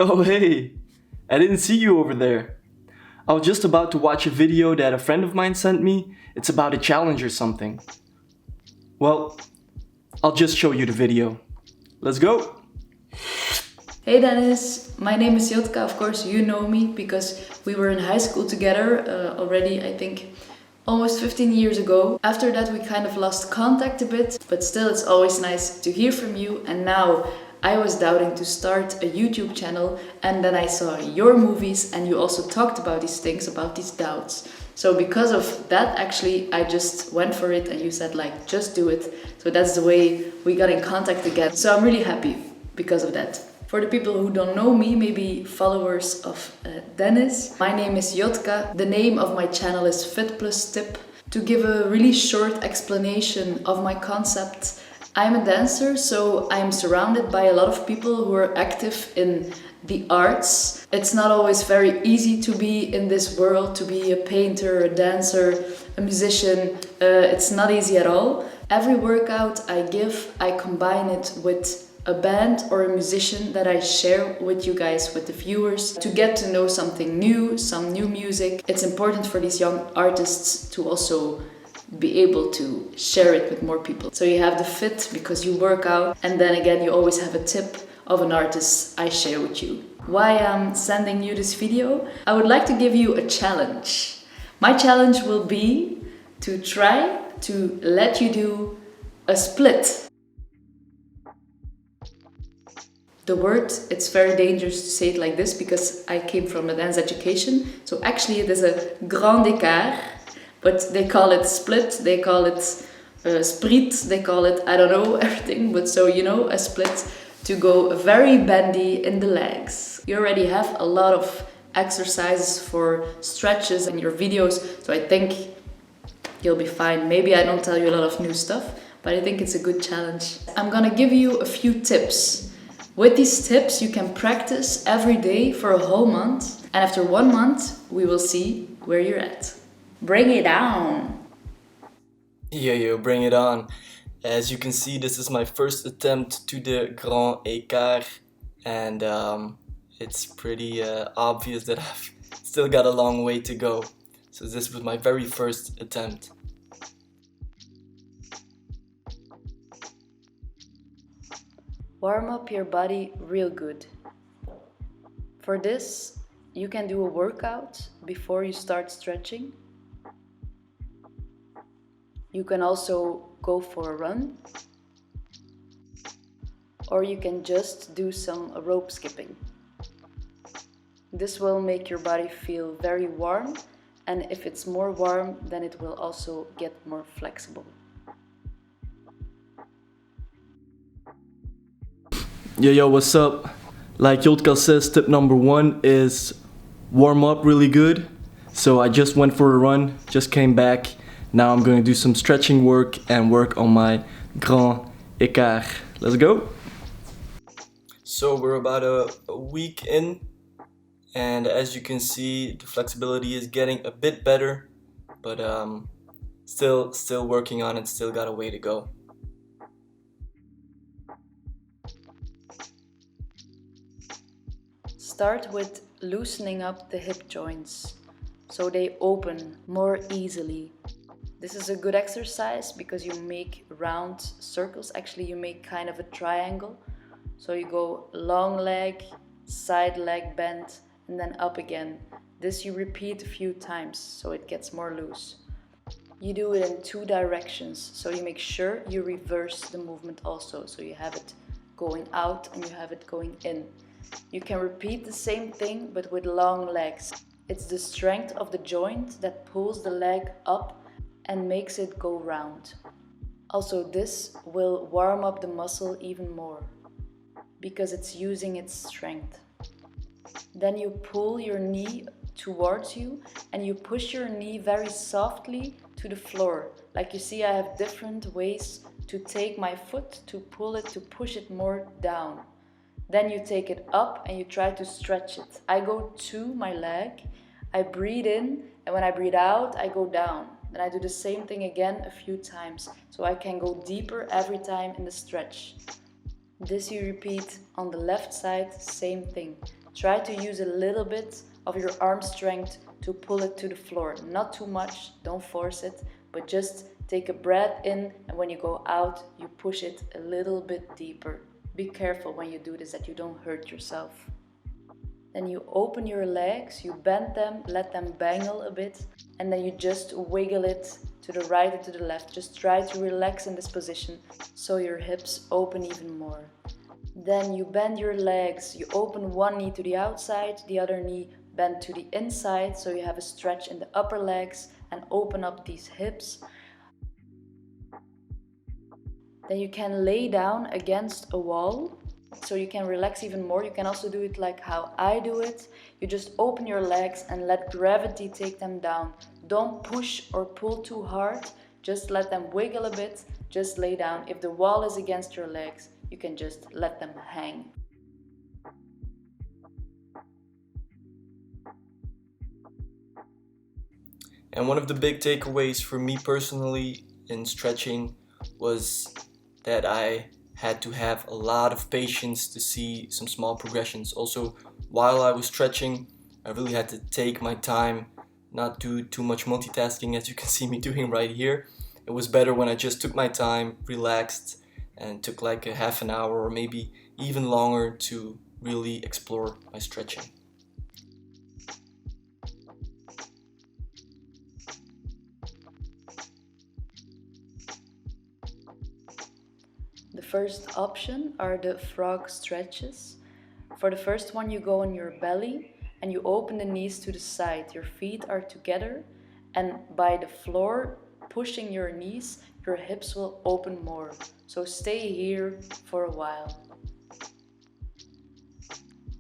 Oh hey, I didn't see you over there. I was just about to watch a video that a friend of mine sent me. It's about a challenge or something. Well, I'll just show you the video. Let's go! Hey Dennis, my name is Jotka. Of course you know me because we were in high school together already, I think almost 15 years ago. After that we kind of lost contact a bit, but still it's always nice to hear from you. And now I was doubting to start a YouTube channel, and then I saw your movies and you also talked about these things, about these doubts. So because of that, actually, I just went for it and you said like, just do it. So that's the way we got in contact again. So I'm really happy because of that. For the people who don't know me, maybe followers of Dennis, my name is Jotka. The name of my channel is FITplusTIP. To give a really short explanation of my concept, I'm a dancer, so I'm surrounded by a lot of people who are active in the arts. It's not always very easy to be in this world, to be a painter, a dancer, a musician. It's not easy at all. Every workout I give, I combine it with a band or a musician that I share with you guys, with the viewers, to get to know something new, some new music. It's important for these young artists to also be able to share it with more people. So you have the fit because you work out, and then again you always have a tip of an artist I share with you. Why I'm sending you this video? I would like to give you a challenge. My challenge will be to try to let you do a split. The word, it's very dangerous to say it like this because I came from a dance education. So actually it is a Grand Ecart, but they call it split, they call it sprit, they call it, I don't know, everything. But so you know, a split to go very bendy in the legs. You already have a lot of exercises for stretches in your videos, so I think you'll be fine. Maybe I don't tell you a lot of new stuff, but I think it's a good challenge. I'm gonna give you a few tips. With these tips, you can practice every day for a whole month, and after 1 month, we will see where you're at. Bring it on! Yo, bring it on. As you can see, this is my first attempt to the Grand Ecart, and it's pretty obvious that I've still got a long way to go. So this was my very first attempt. Warm up your body real good. For this, you can do a workout before you start stretching. You can also go for a run, or you can just do some rope skipping. This will make your body feel very warm, and if it's more warm, then it will also get more flexible. Yo, what's up? Like Jotka says, tip number 1 is warm up really good. So I just went for a run, just came back. Now I'm going to do some stretching work and work on my Grand Ecart. Let's go! So we're about a week in, and as you can see, the flexibility is getting a bit better, but still working on it, still got a way to go. Start with loosening up the hip joints so they open more easily. This is a good exercise because you make round circles. Actually, you make kind of a triangle. So you go long leg, side leg bend, and then up again. This you repeat a few times so it gets more loose. You do it in 2 directions, so you make sure you reverse the movement also. So you have it going out and you have it going in. You can repeat the same thing but with long legs. It's the strength of the joint that pulls the leg up and makes it go round. Also, this will warm up the muscle even more because it's using its strength. Then you pull your knee towards you and you push your knee very softly to the floor. Like you see, I have different ways to take my foot, to pull it, to push it more down. Then you take it up and you try to stretch it. I go to my leg, I breathe in, and when I breathe out, I go down. Then I do the same thing again a few times, so I can go deeper every time in the stretch. This you repeat on the left side, same thing. Try to use a little bit of your arm strength to pull it to the floor. Not too much, don't force it, but just take a breath in, and when you go out, you push it a little bit deeper. Be careful when you do this that you don't hurt yourself. Then you open your legs, you bend them, let them bangle a bit, and then you just wiggle it to the right and to the left. Just try to relax in this position so your hips open even more. Then you bend your legs, you open one knee to the outside, the other knee bend to the inside, so you have a stretch in the upper legs and open up these hips. Then you can lay down against a wall, so you can relax even more. You can also do it like how I do it. You just open your legs and let gravity take them down. Don't push or pull too hard, just let them wiggle a bit, just lay down. If the wall is against your legs, you can just let them hang. And one of the big takeaways for me personally in stretching was that I had to have a lot of patience to see some small progressions. Also, while I was stretching, I really had to take my time, not do too much multitasking as you can see me doing right here. It was better when I just took my time, relaxed, and took like a half an hour or maybe even longer to really explore my stretching. The first option are the frog stretches. For the first one, you go on your belly and you open the knees to the side. Your feet are together, and by the floor, pushing your knees, your hips will open more. So stay here for a while.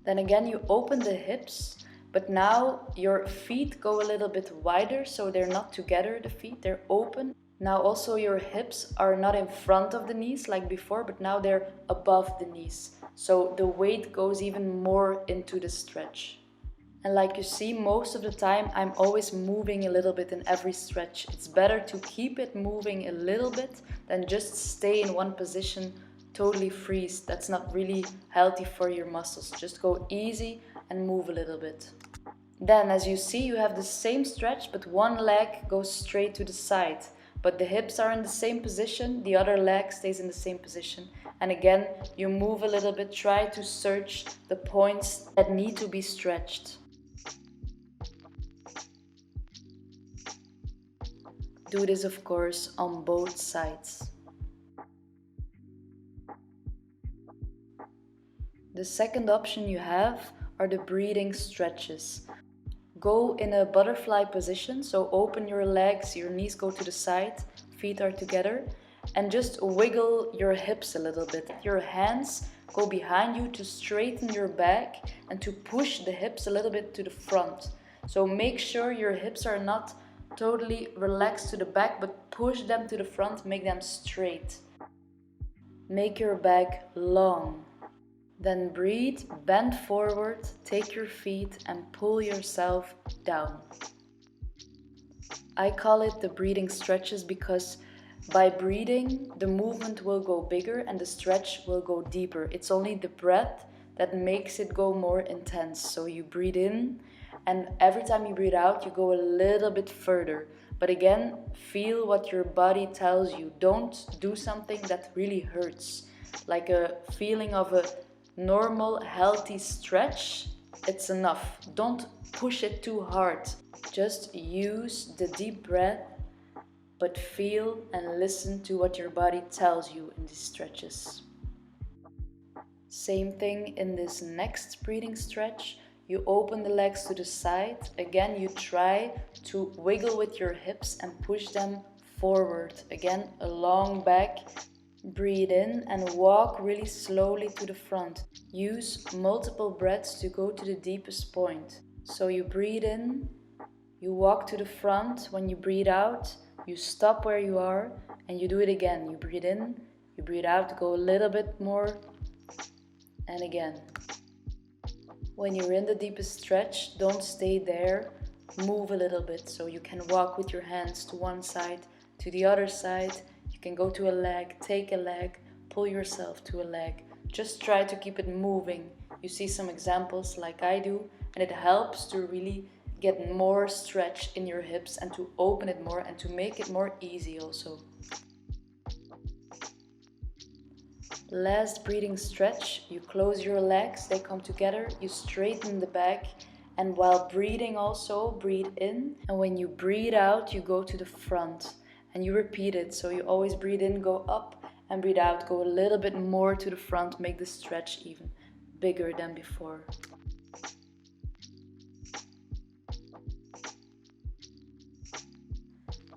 Then again, you open the hips, but now your feet go a little bit wider, so they're not together, the feet, they're open. Now also your hips are not in front of the knees like before, but now they're above the knees. So the weight goes even more into the stretch. And like you see, most of the time I'm always moving a little bit in every stretch. It's better to keep it moving a little bit than just stay in one position, totally freeze. That's not really healthy for your muscles. Just go easy and move a little bit. Then as you see, you have the same stretch, but one leg goes straight to the side. But the hips are in the same position, the other leg stays in the same position. And again, you move a little bit, try to search the points that need to be stretched. Do this, of course, on both sides. The second option you have are the breathing stretches. Go in a butterfly position, so open your legs, your knees go to the side, feet are together, and just wiggle your hips a little bit. Your hands go behind you to straighten your back and to push the hips a little bit to the front. So make sure your hips are not totally relaxed to the back, but push them to the front, make them straight. Make your back long. Then breathe, bend forward, take your feet and pull yourself down. I call it the breathing stretches because by breathing, the movement will go bigger and the stretch will go deeper. It's only the breath that makes it go more intense. So you breathe in, and every time you breathe out, you go a little bit further. But again, feel what your body tells you. Don't do something that really hurts. Like a feeling of a normal, healthy stretch, it's enough. Don't push it too hard. Just use the deep breath, but feel and listen to what your body tells you in these stretches. Same thing in this next breathing stretch. You open the legs to the side. Again, you try to wiggle with your hips and push them forward. Again, a long back. Breathe in and walk really slowly to the front. Use multiple breaths to go to the deepest point. So you breathe in, you walk to the front. When you breathe out, you stop where you are and you do it again. You breathe in, you breathe out, go a little bit more, and again. When you're in the deepest stretch, don't stay there. Move a little bit so you can walk with your hands to one side, to the other side. You can go to a leg, take a leg, pull yourself to a leg. Just try to keep it moving you see some examples like I do, and it helps to really get more stretch in your hips and to open it more and to make it more easy also. Last breathing stretch, you close your legs, they come together, you straighten the back, and while breathing also, breathe in, and when you breathe out, you go to the front and you repeat it. So you always breathe in, go up, and breathe out, go a little bit more to the front, make the stretch even bigger than before.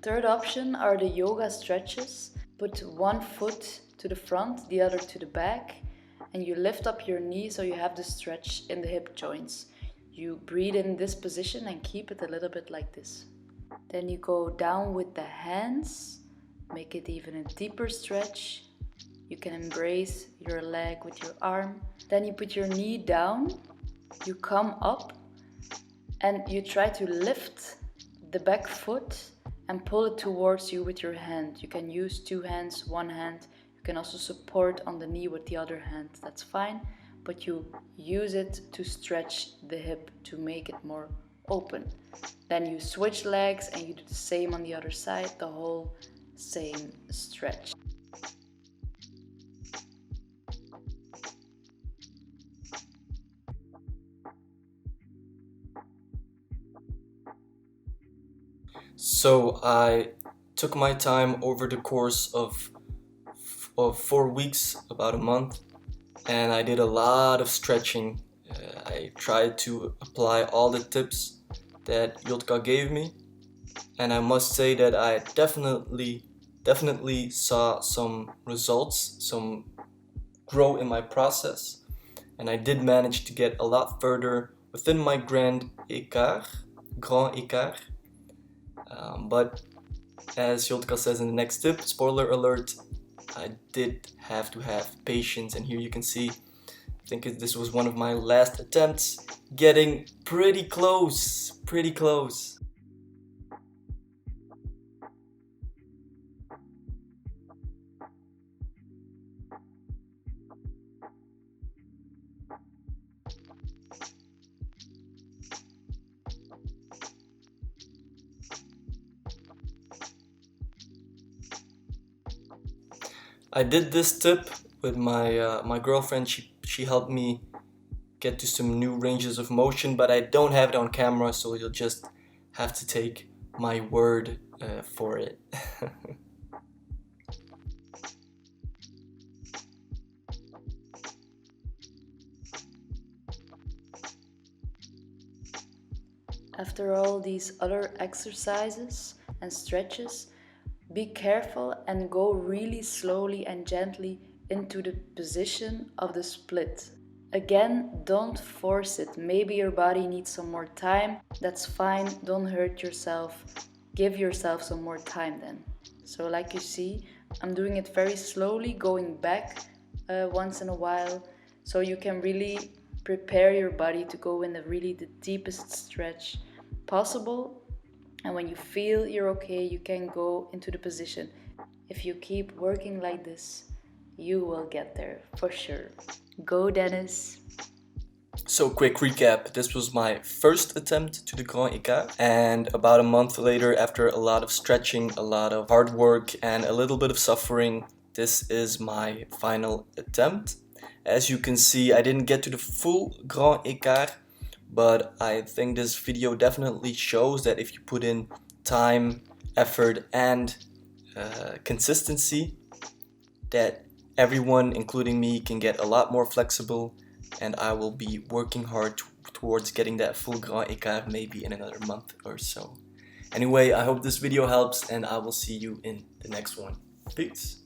Third option are the yoga stretches. Put one foot to the front, the other to the back, and you lift up your knee so you have the stretch in the hip joints. You breathe in this position and keep it a little bit like this. Then you go down with the hands, make it even a deeper stretch. You can embrace your leg with your arm. Then you put your knee down, you come up, and you try to lift the back foot and pull it towards you with your hand. You can use two hands, one hand. You can also support on the knee with the other hand, that's fine. But you use it to stretch the hip to make it more open. Then you switch legs and you do the same on the other side, the whole same stretch. So I took my time over the course of 4 weeks, about a month, and I did a lot of stretching. I tried to apply all the tips that Jotka gave me, and I must say that I definitely saw some results, some grow in my process, and I did manage to get a lot further within my Grand Ecart. But as Jotka says in the next tip, spoiler alert, I did have to have patience, and here you can see, I think this was one of my last attempts, getting pretty close. I did this tip with my girlfriend. She helped me get to some new ranges of motion, but I don't have it on camera, so you'll just have to take my word for it. After all these other exercises and stretches, be careful and go really slowly and gently into the position of the split. Again, don't force it. Maybe your body needs some more time. That's fine. Don't hurt yourself. Give yourself some more time then. So like you see, I'm doing it very slowly, going back once in a while, so you can really prepare your body to go in the deepest stretch possible. And when you feel you're okay, you can go into the position. If you keep working like this, you will get there for sure. Go, Dennis! So quick recap, this was my first attempt to the Grand Ecart, and about a month later, after a lot of stretching, a lot of hard work and a little bit of suffering, this is my final attempt. As you can see, I didn't get to the full Grand Ecart, but I think this video definitely shows that if you put in time, effort and consistency, that everyone, including me, can get a lot more flexible, and I will be working hard towards getting that full Grand Ecart maybe in another month or so. Anyway, I hope this video helps, and I will see you in the next one. Peace!